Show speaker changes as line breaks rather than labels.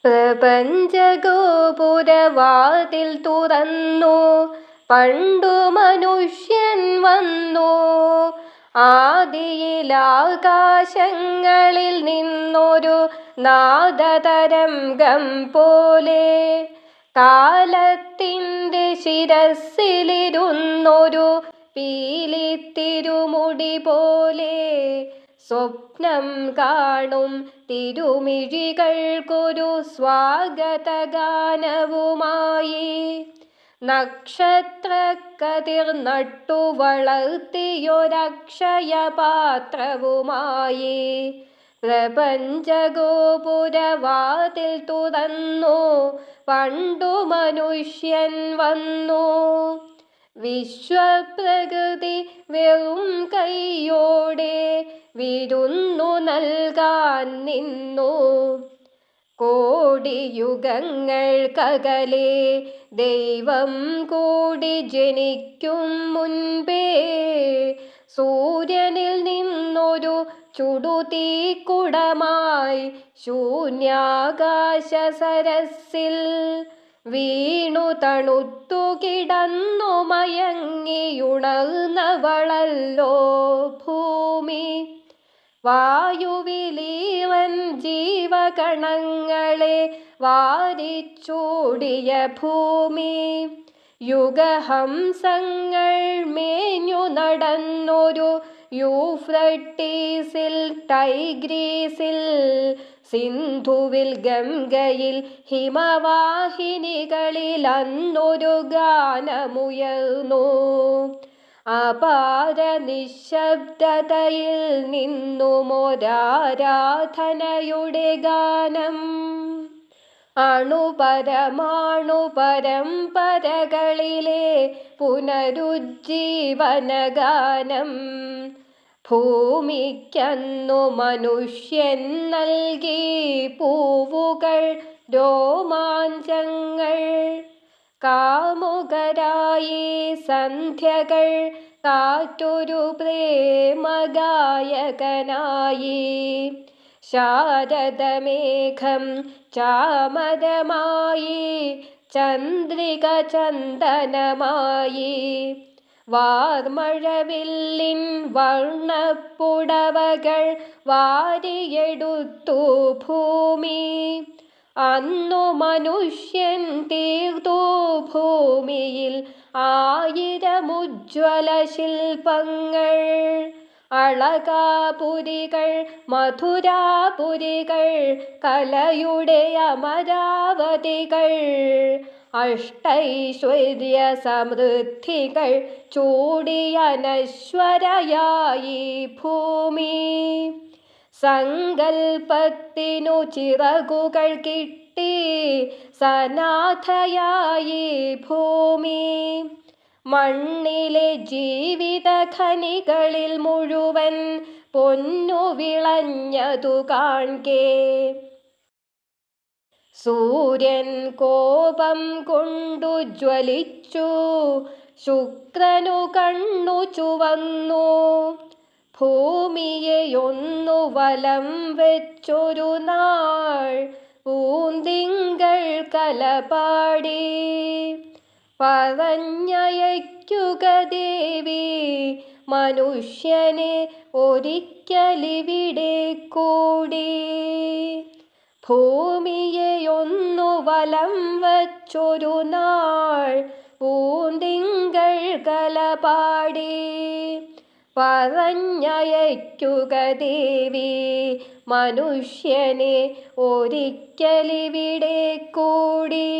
പ്രപഞ്ചഗോപുരവാതിൽ തുറന്നു പണ്ടു മനുഷ്യൻ വന്നു. ആദിയിൽ ആകാശങ്ങളിൽ നിന്നൊരു നാദതരംഗം പോലെ, കാലത്തിൻ്റെ ശിരസ്സിലിരുന്നൊരു പീലിത്തിരുമുടി പോലെ, സ്വപ്നം കാണും തിരുമിഴികൾക്കൊരു സ്വാഗതഗാനവുമായി, നക്ഷത്രക്കതിർ നട്ടു വളർത്തിയൊരക്ഷയപാത്രവുമായി. പ്രപഞ്ചഗോപുരവാതിൽ തുറന്നു പണ്ടു മനുഷ്യൻ വന്നു. വിശ്വപ്രകൃതി വെറും കൈയോടെ വിരുന്നു നൽകാൻ നിന്നു. കോടിയുഗങ്ങൾക്കകലെ ദൈവം കൂടി ജനിക്കും മുൻപേ, സൂര്യനിൽ നിന്നൊരു ചുടുതീക്കുടമായി ശൂന്യാകാശ സരസിൽ വീണു തണുത്തു കിടന്നു മയങ്ങിയുണർന്നവളല്ലോ ഭൂമി. വായുവിലീവൻ ജീവകണങ്ങളെ വാരിച്ചൂടിയ ഭൂമി, യുഗഹംസങ്ങൾ മേഞ്ഞു നടന്നൊരു യൂഫ്രട്ടീസിൽ ടൈഗ്രീസിൽ, സിന്ധുവിൽ ഗംഗയിൽ ഹിമവാഹിനികളിൽ അന്നൊരു ഗാനമുയർന്നു. അപാര നിശബ്ദതയിൽ നിന്നുമൊരാരാധനയുടെ ഗാനം, അണുപരമാണു പരമ്പരകളിലെ പുനരുജ്ജീവനഗാനം. ഭൂമിക്കന്നു മനുഷ്യൻ നൽകി പൂവുകൾ രോമാഞ്ചങ്ങൾ, കാമുകരായി സന്ധ്യകൾ കാറ്റൊരു പ്രേമഗായകനായി, ശാരദമേഘം ചാമരമായി ചന്ദ്രിക ചന്ദനമായി, വാർമഴവില്ലിൻ വർണ്ണപ്പുടവകൾ വാരിയെടുത്തു ഭൂമി. അന്നു മനുഷ്യൻ തീർത്തു ഭൂമിയിൽ 1000 ഉജ്ജ്വല ശില്പങ്ങൾ, അളകാപുരികൾ മധുരാപുരികൾ കലയുടെ അമരാവതികൾ, അഷ്ടൈശ്വര്യ സമൃദ്ധികൾ ചൂടിയ അനശ്വരയായി ഭൂമി. സങ്കൽപ്പത്തിനു ചിറകുകൾ കിട്ടി സനാഥയായി ഭൂമി. മണ്ണിലെ ജീവിത ഖനികളിൽ മുഴുവൻ പൊന്നു വിളഞ്ഞതു കാൺകെ, സൂര്യൻ കോപം കൊണ്ടു ജ്വലിച്ചു, ശുക്രനു കണ്ണു ചുവന്നു. ഭൂമിയെയൊന്നു വലം വെച്ചൊരു നാൾ പൂന്തിങ്കൾ കലപാടി, പറഞ്ഞയയ്ക്കുക ദേവി മനുഷ്യനെ ഒരിക്കലിവിടെ കൂടി. ഭൂമിയെയൊന്നു വലം വച്ചൊരു നാൾ പൂന്തിങ്കൾ കലപാടി, പറഞ്ഞയയ്ക്കുക ദേവി മനുഷ്യനെ ഒരിക്കലിവിടെ കൂടി.